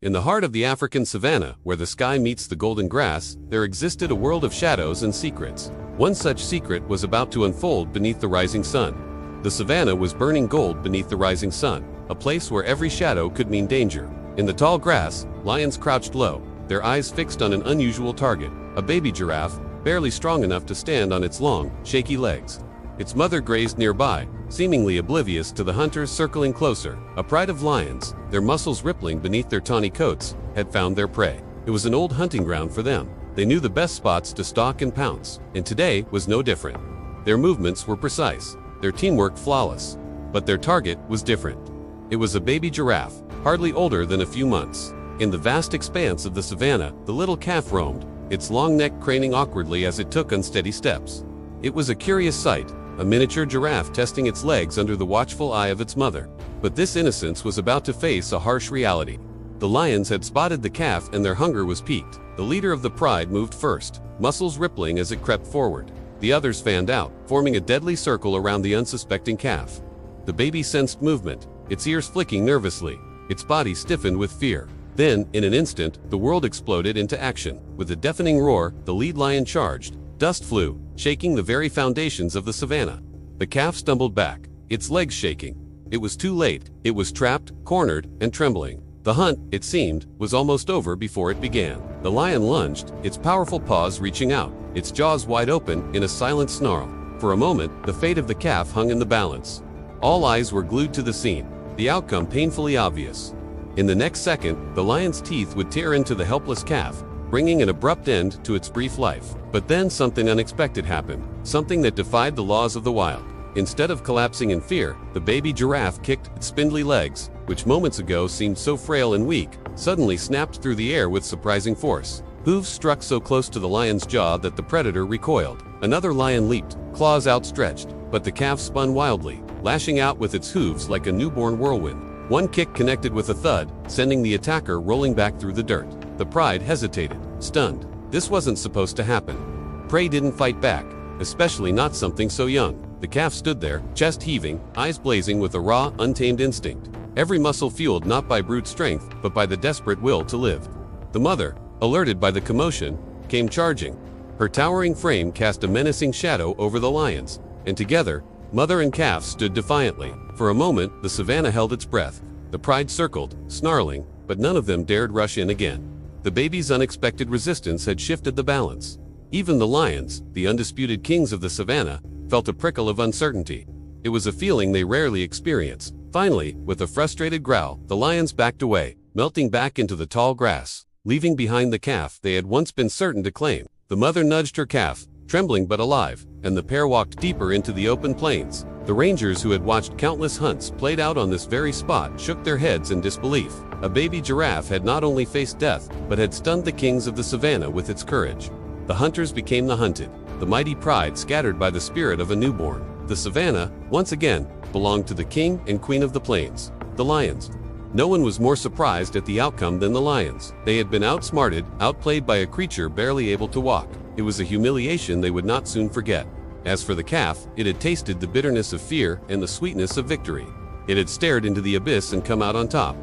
In the heart of the African savanna, where the sky meets the golden grass, there existed a world of shadows and secrets. One such secret was about to unfold beneath the rising sun. The savanna was burning gold beneath the rising sun, a place where every shadow could mean danger. In the tall grass, lions crouched low, their eyes fixed on an unusual target, a baby giraffe, barely strong enough to stand on its long, shaky legs. Its mother grazed nearby, seemingly oblivious to the hunters circling closer. A pride of lions, their muscles rippling beneath their tawny coats, had found their prey. It was an old hunting ground for them. They knew the best spots to stalk and pounce, and today was no different. Their movements were precise, their teamwork flawless, but their target was different. It was a baby giraffe, hardly older than a few months. In the vast expanse of the savanna, the little calf roamed, its long neck craning awkwardly as it took unsteady steps. It was a curious sight, a miniature giraffe testing its legs under the watchful eye of its mother. But this innocence was about to face a harsh reality. The lions had spotted the calf and their hunger was piqued. The leader of the pride moved first, muscles rippling as it crept forward. The others fanned out, forming a deadly circle around the unsuspecting calf. The baby sensed movement, its ears flicking nervously, its body stiffened with fear. Then, in an instant, the world exploded into action. With a deafening roar, the lead lion charged. Dust flew, shaking the very foundations of the savanna. The calf stumbled back, its legs shaking. It was too late. It was trapped, cornered, and trembling. The hunt, it seemed, was almost over before it began. The lion lunged, its powerful paws reaching out, its jaws wide open in a silent snarl. For a moment, the fate of the calf hung in the balance. All eyes were glued to the scene, the outcome painfully obvious. In the next second, the lion's teeth would tear into the helpless calf, bringing an abrupt end to its brief life. But then something unexpected happened, something that defied the laws of the wild. Instead of collapsing in fear, the baby giraffe kicked its spindly legs, which moments ago seemed so frail and weak, suddenly snapped through the air with surprising force. Hooves struck so close to the lion's jaw that the predator recoiled. Another lion leaped, claws outstretched, but the calf spun wildly, lashing out with its hooves like a newborn whirlwind. One kick connected with a thud, sending the attacker rolling back through the dirt. The pride hesitated, stunned. This wasn't supposed to happen. Prey didn't fight back, especially not something so young. The calf stood there, chest heaving, eyes blazing with a raw, untamed instinct. Every muscle fueled not by brute strength, but by the desperate will to live. The mother, alerted by the commotion, came charging. Her towering frame cast a menacing shadow over the lions, and together, mother and calf stood defiantly. For a moment, the savanna held its breath. The pride circled, snarling, but none of them dared rush in again. The baby's unexpected resistance had shifted the balance. Even the lions, the undisputed kings of the savanna, felt a prickle of uncertainty. It was a feeling they rarely experience. Finally, with a frustrated growl, the lions backed away, melting back into the tall grass, leaving behind the calf they had once been certain to claim. The mother nudged her calf, trembling but alive, and the pair walked deeper into the open plains. The rangers who had watched countless hunts played out on this very spot shook their heads in disbelief. A baby giraffe had not only faced death, but had stunned the kings of the savanna with its courage. The hunters became the hunted, the mighty pride scattered by the spirit of a newborn. The savanna, once again, belonged to the king and queen of the plains, the lions. No one was more surprised at the outcome than the lions. They had been outsmarted, outplayed by a creature barely able to walk. It was a humiliation they would not soon forget. As for the calf, it had tasted the bitterness of fear and the sweetness of victory. It had stared into the abyss and come out on top.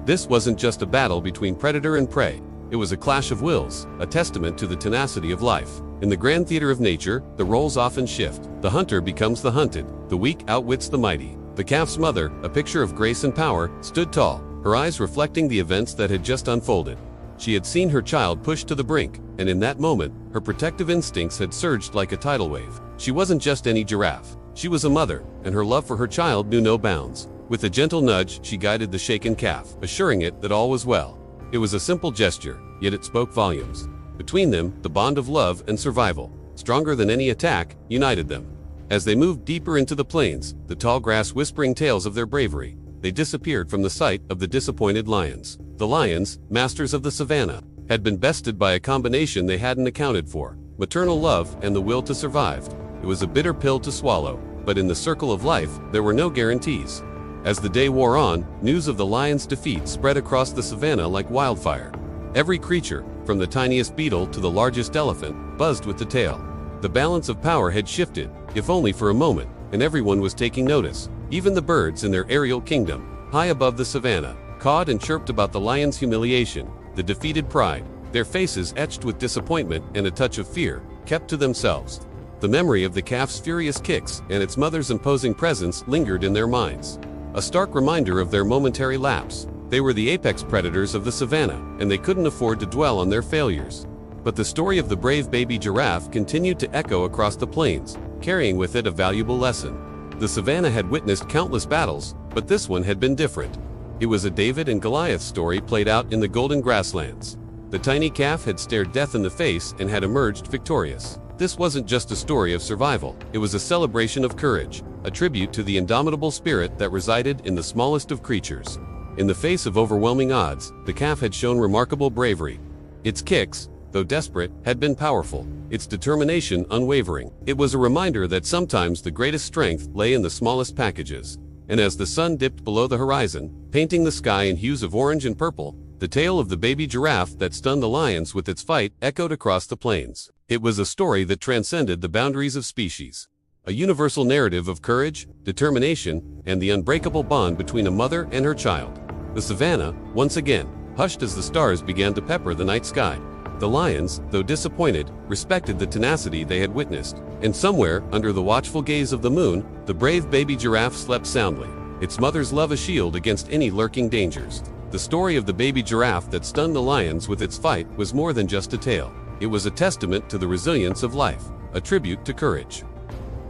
This wasn't just a battle between predator and prey. It was a clash of wills, a testament to the tenacity of life. In the grand theater of nature, the roles often shift. The hunter becomes the hunted. The weak outwits the mighty. The calf's mother, a picture of grace and power, stood tall, her eyes reflecting the events that had just unfolded. She had seen her child pushed to the brink, and in that moment, her protective instincts had surged like a tidal wave. She wasn't just any giraffe. She was a mother, and her love for her child knew no bounds. With a gentle nudge, she guided the shaken calf, assuring it that all was well. It was a simple gesture, yet it spoke volumes. Between them, the bond of love and survival, stronger than any attack, united them. As they moved deeper into the plains, the tall grass whispering tales of their bravery, they disappeared from the sight of the disappointed lions. The lions, masters of the savanna, had been bested by a combination they hadn't accounted for: maternal love and the will to survive. It was a bitter pill to swallow, but in the circle of life, there were no guarantees. As the day wore on, news of the lions' defeat spread across the savanna like wildfire. Every creature, from the tiniest beetle to the largest elephant, buzzed with the tale. The balance of power had shifted, if only for a moment, and everyone was taking notice. Even the birds in their aerial kingdom, high above the savanna, cawed and chirped about the lion's humiliation, the defeated pride, their faces etched with disappointment and a touch of fear, kept to themselves. The memory of the calf's furious kicks and its mother's imposing presence lingered in their minds. A stark reminder of their momentary lapse. They were the apex predators of the savannah, and they couldn't afford to dwell on their failures. But the story of the brave baby giraffe continued to echo across the plains, carrying with it a valuable lesson. The savannah had witnessed countless battles, but this one had been different. It was a David and Goliath story played out in the golden grasslands. The tiny calf had stared death in the face and had emerged victorious. This wasn't just a story of survival, it was a celebration of courage, a tribute to the indomitable spirit that resided in the smallest of creatures. In the face of overwhelming odds, the calf had shown remarkable bravery. Its kicks, though desperate, had been powerful, its determination unwavering. It was a reminder that sometimes the greatest strength lay in the smallest packages. And as the sun dipped below the horizon, painting the sky in hues of orange and purple, the tale of the baby giraffe that stunned the lions with its fight echoed across the plains. It was a story that transcended the boundaries of species. A universal narrative of courage, determination, and the unbreakable bond between a mother and her child. The savannah, once again, hushed as the stars began to pepper the night sky. The lions, though disappointed, respected the tenacity they had witnessed. And somewhere, under the watchful gaze of the moon, the brave baby giraffe slept soundly, its mother's love a shield against any lurking dangers. The story of the baby giraffe that stunned the lions with its fight was more than just a tale. It was a testament to the resilience of life, a tribute to courage,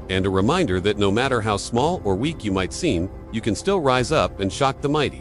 and a reminder that no matter how small or weak you might seem, you can still rise up and shock the mighty.